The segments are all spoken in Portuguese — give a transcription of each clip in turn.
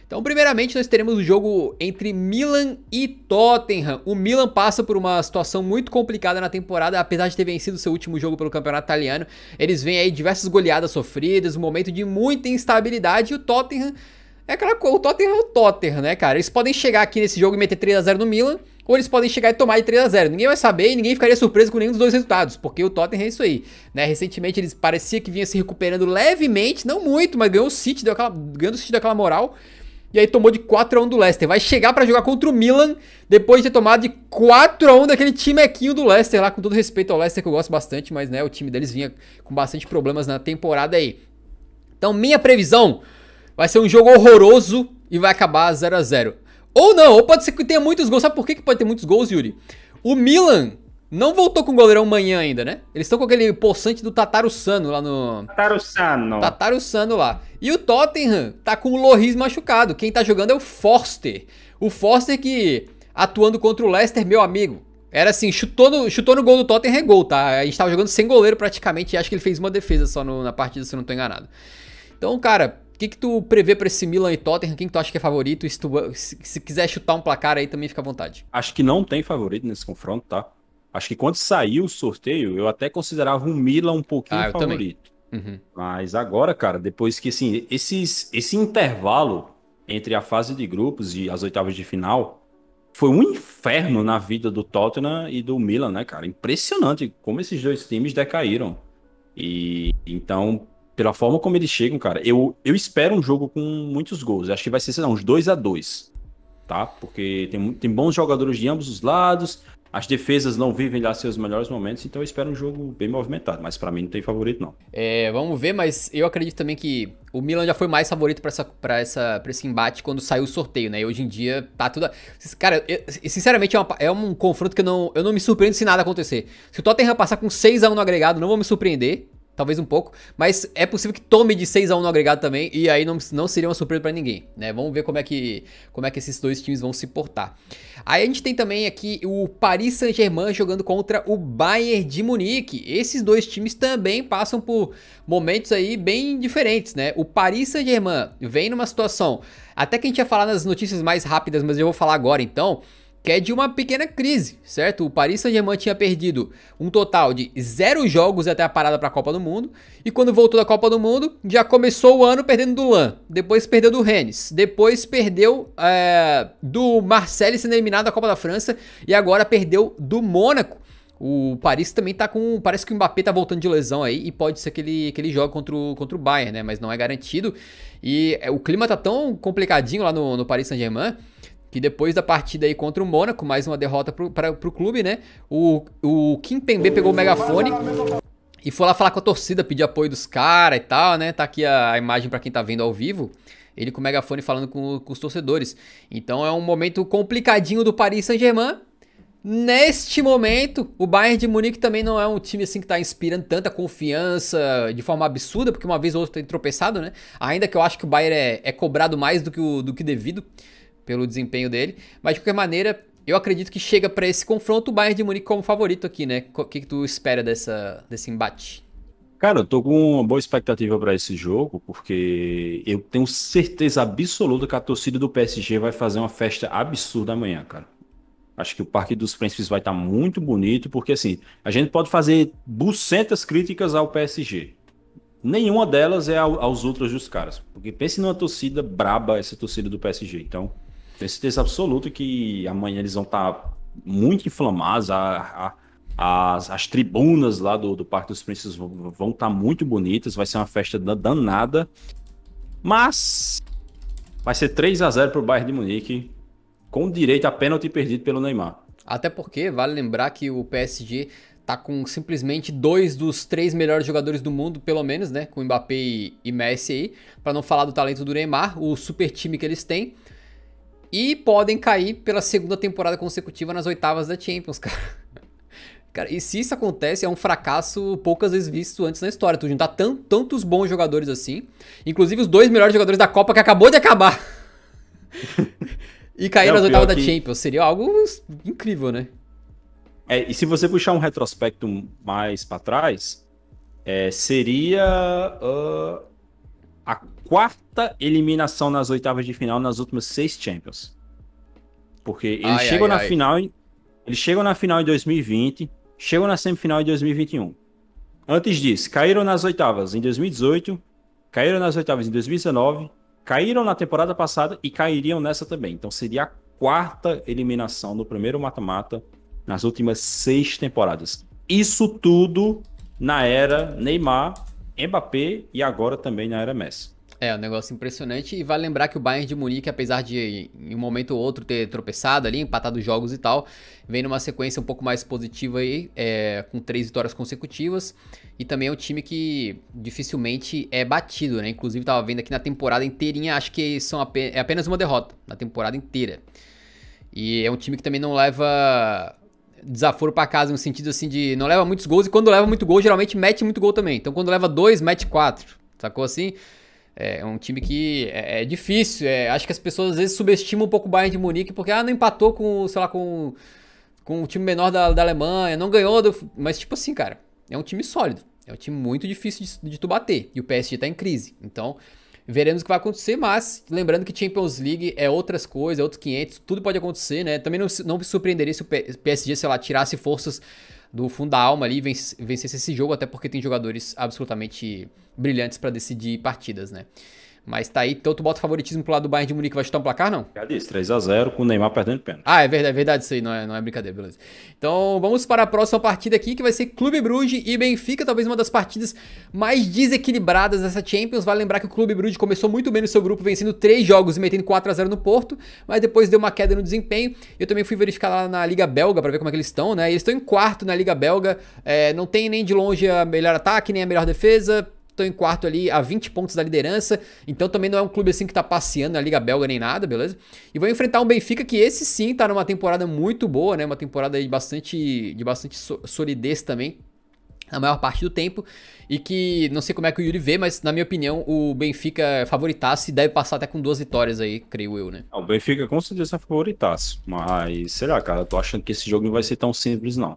Então, primeiramente, nós teremos o jogo entre Milan e Tottenham. O Milan passa por uma situação muito complicada na temporada, apesar de ter vencido seu último jogo pelo campeonato italiano. Eles vêm aí diversas goleadas sofridas, um momento de muita instabilidade, e o Tottenham é aquela coisa, o Tottenham é o Tottenham, né, cara? Eles podem chegar aqui nesse jogo e meter 3 a 0 no Milan, ou eles podem chegar e tomar de 3 a 0. Ninguém vai saber e ninguém ficaria surpreso com nenhum dos dois resultados, porque o Tottenham é isso aí, né? Recentemente eles parecia que vinha se recuperando levemente, não muito, mas ganhou o City, ganhando o City daquela moral. E aí tomou de 4 a 1 do Leicester. Vai chegar pra jogar contra o Milan, depois de ter tomado de 4 a 1 daquele timequinho do Leicester lá, com todo respeito ao Leicester, que eu gosto bastante, mas né, o time deles vinha com bastante problemas na temporada aí. Então minha previsão vai ser um jogo horroroso e vai acabar 0 a 0. Ou não, ou pode ser que tenha muitos gols. Sabe por que pode ter muitos gols, Yuri? O Milan não voltou com o goleirão manhã ainda, né? Eles estão com aquele poçante do Tatarusano lá no... Tatarusano lá. E o Tottenham tá com o Lloris machucado. Quem tá jogando é o Forster. O Forster que, atuando contra o Leicester, meu amigo, era assim, chutou no gol do Tottenham, é gol, tá? A gente tava jogando sem goleiro praticamente e acho que ele fez uma defesa só na partida, se eu não tô enganado. Então, cara... O que tu prevê pra esse Milan e Tottenham? Quem que tu acha que é favorito? E se quiser chutar um placar aí, também fica à vontade. Acho que não tem favorito nesse confronto, tá? Acho que quando saiu o sorteio, eu até considerava o Milan um pouquinho favorito. Uhum. Mas agora, cara, depois que, assim, esse intervalo entre a fase de grupos e as oitavas de final foi um inferno na vida do Tottenham e do Milan, né, cara? Impressionante como esses dois times decaíram. E então... Pela forma como eles chegam, cara, eu espero um jogo com muitos gols. Acho que vai ser, sei lá, uns 2 a 2, tá? Porque tem bons jogadores de ambos os lados, as defesas não vivem lá seus melhores momentos, então eu espero um jogo bem movimentado. Mas pra mim não tem favorito, não. Vamos ver, mas eu acredito também que o Milan já foi mais favorito pra esse embate quando saiu o sorteio, né? E hoje em dia tá tudo... Cara, sinceramente é um confronto que eu não me surpreendo se nada acontecer. Se o Tottenham passar com 6 a 1 no agregado, não vou me surpreender. Talvez um pouco, mas é possível que tome de 6 a 1 no agregado também, e aí não seria uma surpresa pra ninguém, né? Vamos ver como é que esses dois times vão se portar. Aí a gente tem também aqui o Paris Saint-Germain jogando contra o Bayern de Munique. Esses dois times também passam por momentos aí bem diferentes, né? O Paris Saint-Germain vem numa situação, até que a gente ia falar nas notícias mais rápidas, mas eu vou falar agora então, que é de uma pequena crise, certo? O Paris Saint-Germain tinha perdido um total de 0 jogos até a parada para a Copa do Mundo, e quando voltou da Copa do Mundo, já começou o ano perdendo do Lens, depois perdeu do Rennes, depois perdeu do Marseille sendo eliminado da Copa da França, e agora perdeu do Mônaco. O Paris também tá com... Parece que o Mbappé tá voltando de lesão aí, e pode ser que ele jogue contra o Bayern, né? Mas não é garantido. E o clima tá tão complicadinho lá no Paris Saint-Germain, que depois da partida aí contra o Mônaco, mais uma derrota pro clube, né? O Kimpembe pegou o megafone e foi lá falar com a torcida, pedir apoio dos caras e tal, né? Tá aqui a imagem pra quem tá vendo ao vivo. Ele com o megafone falando com os torcedores. Então é um momento complicadinho do Paris Saint-Germain. Neste momento, o Bayern de Munique também não é um time assim que tá inspirando tanta confiança de forma absurda, porque uma vez ou outra tem tropeçado, né? Ainda que eu acho que o Bayern é cobrado mais do que devido pelo desempenho dele, mas de qualquer maneira, eu acredito que chega pra esse confronto o Bayern de Munique como favorito aqui, né? O que tu espera desse embate? Cara, eu tô com uma boa expectativa pra esse jogo, porque eu tenho certeza absoluta que a torcida do PSG vai fazer uma festa absurda amanhã, cara. Acho que o Parque dos Príncipes vai estar muito bonito, porque assim, a gente pode fazer bucetas críticas ao PSG. Nenhuma delas é aos outros dos caras. Porque pense numa torcida braba, essa torcida do PSG. Então, tenho certeza absoluta que amanhã eles vão estar muito inflamados. As tribunas lá do Parque dos Príncipes vão estar muito bonitas. Vai ser uma festa danada. Mas vai ser 3 a 0 para o Bayern de Munique, com direito a pênalti perdido pelo Neymar. Até porque vale lembrar que o PSG tá com simplesmente 2 dos 3 melhores jogadores do mundo, pelo menos, né? Com Mbappé e Messi aí. Pra não falar do talento do Neymar, o super time que eles têm. E podem cair pela segunda temporada consecutiva nas oitavas da Champions, cara. Cara, e se isso acontece, é um fracasso poucas vezes visto antes na história. Tu juntar tantos bons jogadores assim. Inclusive os 2 melhores jogadores da Copa que acabou de acabar. E cair nas oitavas da Champions. Seria algo incrível, né? E se você puxar um retrospecto mais para trás, seria a quarta eliminação nas oitavas de final nas últimas 6 Champions. Porque eles chegam na final, eles chegam na final em 2020, chegam na semifinal em 2021. Antes disso, caíram nas oitavas em 2018, caíram nas oitavas em 2019, caíram na temporada passada e cairiam nessa também. Então seria a quarta eliminação no primeiro mata-mata nas últimas 6 temporadas. Isso tudo na era Neymar, Mbappé e agora também na era Messi. É, um negócio impressionante. E vale lembrar que o Bayern de Munique, apesar de em um momento ou outro ter tropeçado ali, empatado jogos e tal, vem numa sequência um pouco mais positiva aí, com 3 vitórias consecutivas. E também é um time que dificilmente é batido, né? Inclusive, tava vendo aqui na temporada inteirinha, acho que é apenas uma derrota na temporada inteira. E é um time que também não leva desaforo pra casa, no sentido assim de não leva muitos gols. E quando leva muito gol, geralmente mete muito gol também. Então quando leva 2, mete 4. Sacou assim? É um time que é difícil. Acho que as pessoas às vezes subestimam um pouco o Bayern de Munique porque não empatou com, sei lá, com um time menor da Alemanha, não ganhou, mas tipo assim, cara, é um time sólido. É um time muito difícil de tu bater. E o PSG tá em crise. Então, veremos o que vai acontecer, mas lembrando que Champions League é outras coisas, é outros 500, tudo pode acontecer, né? Também não me surpreenderia se o PSG, sei lá, tirasse forças do fundo da alma ali e vencesse esse jogo, até porque tem jogadores absolutamente brilhantes pra decidir partidas, né? Mas tá aí, então tu bota o favoritismo pro lado do Bayern de Munique, vai chutar um placar, não? Já disse, 3-0 com o Neymar perdendo pênalti. Ah, é verdade isso aí, não é brincadeira, beleza. Então vamos para a próxima partida aqui, que vai ser Clube Brugge e Benfica, talvez uma das partidas mais desequilibradas dessa Champions. Vale lembrar que o Clube Brugge começou muito bem no seu grupo, vencendo 3 jogos e metendo 4-0 no Porto, mas depois deu uma queda no desempenho. Eu também fui verificar lá na Liga Belga para ver como é que eles estão, né? Eles estão em quarto na Liga Belga, não tem nem de longe a melhor ataque, nem a melhor defesa. Estão em quarto ali a 20 pontos da liderança, então também não é um clube assim que tá passeando na Liga Belga nem nada, beleza? E vão enfrentar um Benfica que esse sim tá numa temporada muito boa, né? Uma temporada de bastante solidez também, a maior parte do tempo, e que não sei como é que o Yuri vê, mas na minha opinião o Benfica é favoritaço e deve passar até com 2 vitórias aí, creio eu, né? O Benfica com certeza é favoritaço, mas será, cara? Eu tô achando que esse jogo não vai ser tão simples, não.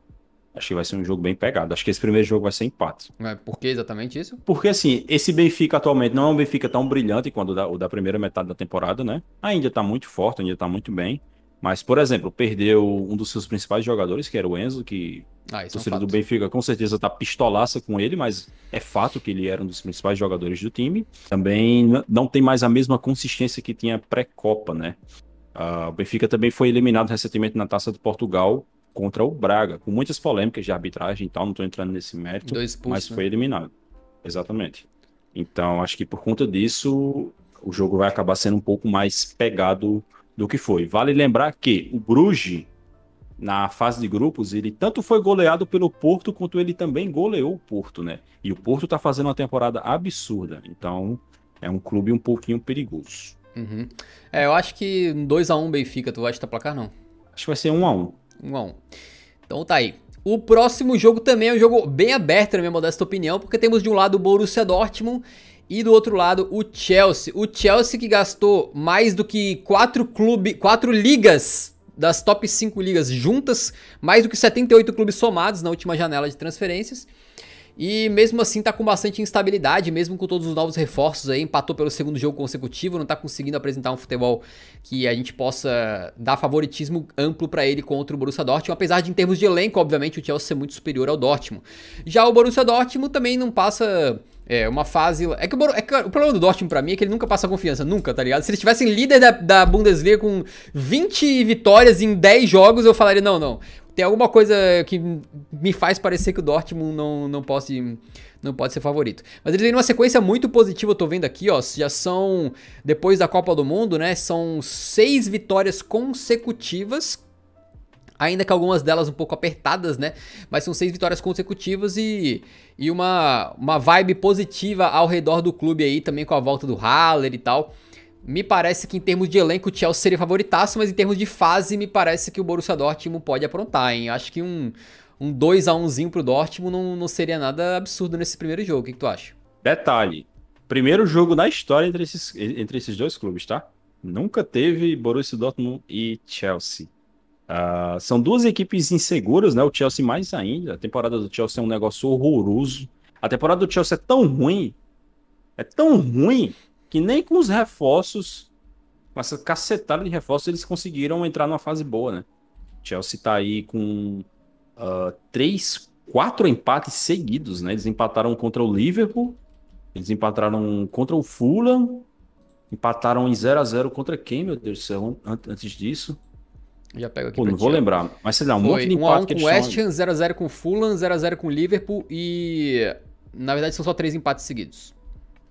Acho que vai ser um jogo bem pegado. Acho que esse primeiro jogo vai ser empate. Por que exatamente isso? Porque, assim, esse Benfica atualmente não é um Benfica tão brilhante quanto o da primeira metade da temporada, né? Ainda tá muito forte, ainda tá muito bem. Mas, por exemplo, perdeu um dos seus principais jogadores, que era o Enzo, que o torcedor do Benfica com certeza tá pistolaça com ele, mas é fato que ele era um dos principais jogadores do time. Também não tem mais a mesma consistência que tinha pré-Copa, né? O Benfica também foi eliminado recentemente na Taça de Portugal contra o Braga, com muitas polêmicas de arbitragem e tal, não tô entrando nesse mérito, mas foi eliminado. Exatamente. Então, acho que por conta disso, o jogo vai acabar sendo um pouco mais pegado do que foi. Vale lembrar que o Bruges, na fase de grupos, ele tanto foi goleado pelo Porto, quanto ele também goleou o Porto, né? E o Porto tá fazendo uma temporada absurda, então é um clube um pouquinho perigoso. Uhum. Eu acho que 2-1 Benfica, tu vai chutar placar, não? Acho que vai ser 1-1. 1-1. Então tá aí. O próximo jogo também é um jogo bem aberto, na minha modesta opinião, porque temos de um lado o Borussia Dortmund e do outro lado o Chelsea. O Chelsea que gastou mais do que 4 ligas das top 5 ligas juntas, mais do que 78 clubes somados na última janela de transferências. E mesmo assim tá com bastante instabilidade, mesmo com todos os novos reforços aí, empatou pelo segundo jogo consecutivo, não tá conseguindo apresentar um futebol que a gente possa dar favoritismo amplo pra ele contra o Borussia Dortmund, apesar de em termos de elenco, obviamente, o Chelsea ser muito superior ao Dortmund. Já o Borussia Dortmund também não passa uma fase... o problema do Dortmund pra mim é que ele nunca passa confiança, nunca, tá ligado? Se eles tivessem líder da Bundesliga com 20 vitórias em 10 jogos, eu falaria, não. Tem alguma coisa que me faz parecer que o Dortmund não pode ser favorito. Mas eles vêm numa sequência muito positiva, eu tô vendo aqui, ó. Já são, depois da Copa do Mundo, né? São 6 vitórias consecutivas. Ainda que algumas delas um pouco apertadas, né? Mas são 6 vitórias consecutivas e uma vibe positiva ao redor do clube aí, também com a volta do Haller e tal. Me parece que em termos de elenco o Chelsea seria favoritaço, mas em termos de fase me parece que o Borussia Dortmund pode aprontar, hein? Acho que um 2-1zinho pro Dortmund não seria nada absurdo nesse primeiro jogo. O que tu acha? Detalhe, primeiro jogo na história entre esses dois clubes, tá? Nunca teve Borussia Dortmund e Chelsea. São duas equipes inseguras, né? O Chelsea mais ainda. A temporada do Chelsea é um negócio horroroso. A temporada do Chelsea é tão ruim é tão ruim que nem com os reforços, com essa cacetada de reforços, eles conseguiram entrar numa fase boa, né? Chelsea tá aí com 4 empates seguidos, né? Eles empataram contra o Liverpool, eles empataram contra o Fulham, empataram em 0-0 contra quem, meu Deus do céu, antes disso? Já pego aqui Pô, pra não vou ti, ó. lembrar, mas sei lá, um monte Foi de 1x1 empate que com eles o West estão. Ham, 0x0 com o Fulham, 0x0 com o Liverpool e... Na verdade são só 3 empates seguidos.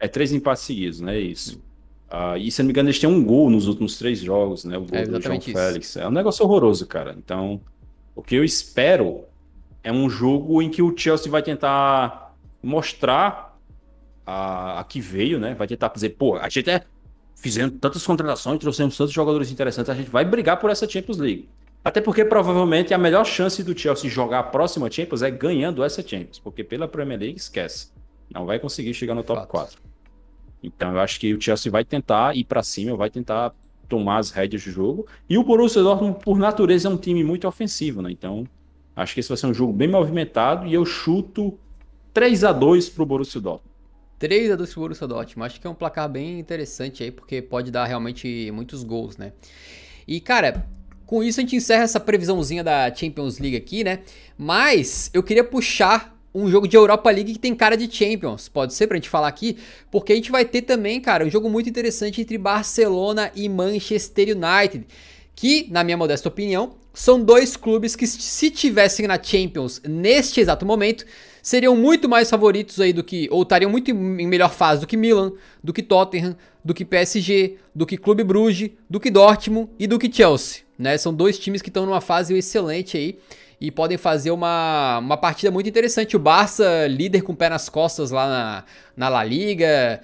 É 3 empates seguidos, né? Isso. E se não me engano, eles têm um gol nos últimos 3 jogos, né? O É gol do João exatamente isso. Félix. É um negócio horroroso, cara. Então, o que eu espero é um jogo em que o Chelsea vai tentar mostrar a que veio, né? Vai tentar dizer, pô, a gente fizemos tantas contratações, trouxemos tantos jogadores interessantes, a gente vai brigar por essa Champions League. Até porque provavelmente a melhor chance do Chelsea jogar a próxima Champions é ganhando essa Champions, porque pela Premier League esquece. Não vai conseguir chegar no top Fato. 4. Então eu acho que o Chelsea vai tentar ir para cima, vai tentar tomar as rédeas do jogo. E o Borussia Dortmund, por natureza, é um time muito ofensivo, né? Então acho que esse vai ser um jogo bem movimentado e eu chuto 3-2 pro Borussia Dortmund. 3x2 pro Borussia Dortmund. Acho que é um placar bem interessante aí, porque pode dar realmente muitos gols, né? E, cara, com isso a gente encerra essa previsãozinha da Champions League aqui, né? Mas eu queria puxar um jogo de Europa League que tem cara de Champions. Pode ser pra gente falar aqui? Porque a gente vai ter também, cara, um jogo muito interessante entre Barcelona e Manchester United. Que, na minha modesta opinião, são dois clubes que, se tivessem na Champions neste exato momento, seriam muito mais favoritos aí do que, ou estariam muito em melhor fase do que Milan, do que Tottenham, do que PSG, do que Clube Brugge, do que Dortmund e do que Chelsea, né? São dois times que estão numa fase excelente aí e podem fazer uma partida muito interessante. O Barça, líder com o pé nas costas lá na La Liga,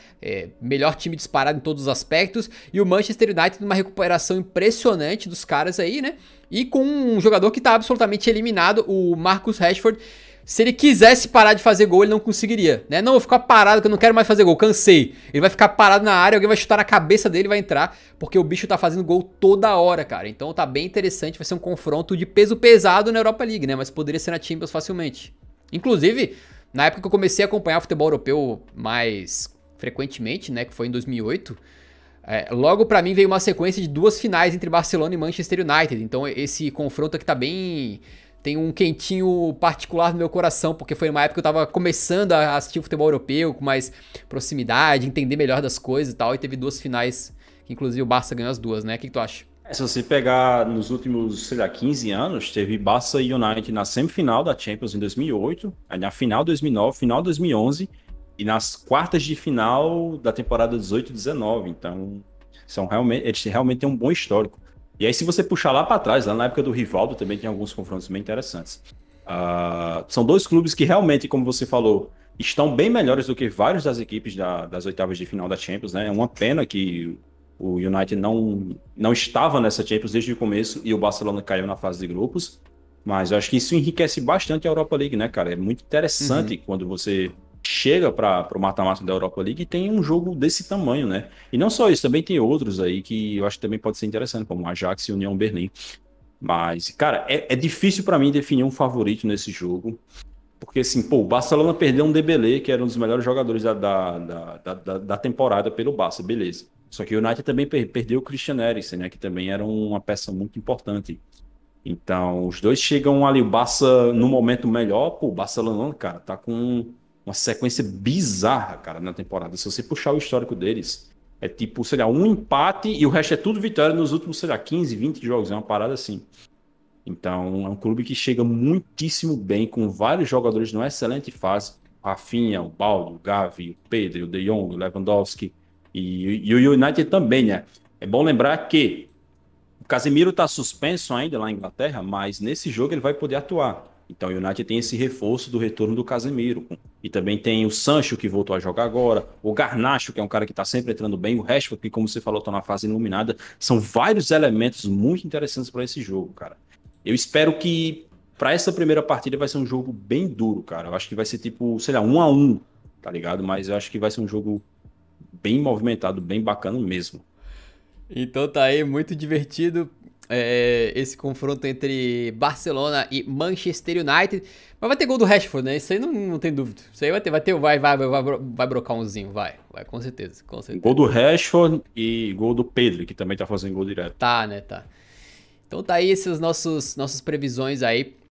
melhor time disparado em todos os aspectos, e o Manchester United numa recuperação impressionante dos caras aí, né? E com um jogador que tá absolutamente eliminado, o Marcus Rashford. Se ele quisesse parar de fazer gol, ele não conseguiria, né? Não, vou ficar parado que eu não quero mais fazer gol, cansei. Ele vai ficar parado na área, alguém vai chutar na cabeça dele e vai entrar, porque o bicho tá fazendo gol toda hora, cara. Então tá bem interessante, vai ser um confronto de peso pesado na Europa League, né? Mas poderia ser na Champions facilmente. Inclusive, na época que eu comecei a acompanhar o futebol europeu mais frequentemente, né? Que foi em 2008... logo pra mim veio uma sequência de 2 finais entre Barcelona e Manchester United. Então esse confronto aqui tá bem... Tem um quentinho particular no meu coração, porque foi uma época que eu tava começando a assistir o futebol europeu com mais proximidade, entender melhor das coisas e tal. E teve 2 finais, que inclusive o Barça ganhou as 2, né? O que tu acha? Se você pegar nos últimos, sei lá, 15 anos, teve Barça e United na semifinal da Champions em 2008, aí na final 2009, final 2011 e nas quartas de final da temporada 18-19. Então, eles realmente têm um bom histórico. E aí, se você puxar lá para trás, lá na época do Rivaldo, também tem alguns confrontos bem interessantes. São dois clubes que realmente, como você falou, estão bem melhores do que várias das equipes das oitavas de final da Champions, né? É uma pena que o United não estava nessa Champions desde o começo e o Barcelona caiu na fase de grupos. Mas eu acho que isso enriquece bastante a Europa League, né, cara? É muito interessante quando você chega para o mata-mata da Europa League e tem um jogo desse tamanho, né? E não só isso, também tem outros aí que eu acho que também pode ser interessante, como Ajax e União Berlim. Mas, cara, é difícil para mim definir um favorito nesse jogo. Porque, assim, pô, o Barcelona perdeu um Dembélé, que era um dos melhores jogadores da temporada pelo Barça, beleza. Só que o United também perdeu o Christian Eriksen, né? Que também era uma peça muito importante. Então, os dois chegam ali, o Barça no momento melhor. Pô, o Barcelona, cara, tá com uma sequência bizarra, cara, na temporada. Se você puxar o histórico deles, é tipo, sei lá, um empate e o resto é tudo vitória nos últimos, sei lá, 15, 20 jogos. É uma parada assim. Então, é um clube que chega muitíssimo bem, com vários jogadores numa excelente fase. Rafinha, o Baldo, o Gavi, o Pedro, o De Jong, o Lewandowski e o United também, né? É bom lembrar que o Casemiro está suspenso ainda lá na Inglaterra, mas nesse jogo ele vai poder atuar. Então o United tem esse reforço do retorno do Casemiro. E também tem o Sancho, que voltou a jogar agora. O Garnacho, que é um cara que está sempre entrando bem. O Rashford, que, como você falou, está na fase iluminada. São vários elementos muito interessantes para esse jogo, cara. Eu espero que para essa primeira partida vai ser um jogo bem duro, cara. Eu acho que vai ser tipo, sei lá, 1-1, tá ligado? Mas eu acho que vai ser um jogo bem movimentado, bem bacana mesmo. Então tá aí, muito divertido. esse confronto entre Barcelona e Manchester United. Mas vai ter gol do Rashford, né? Isso aí não tem dúvida. Isso aí vai brocar umzinho, vai, com certeza, com certeza. Gol do Rashford e gol do Pedro, que também tá fazendo gol direto. Tá, né, tá. Então tá aí esses nossos previsões aí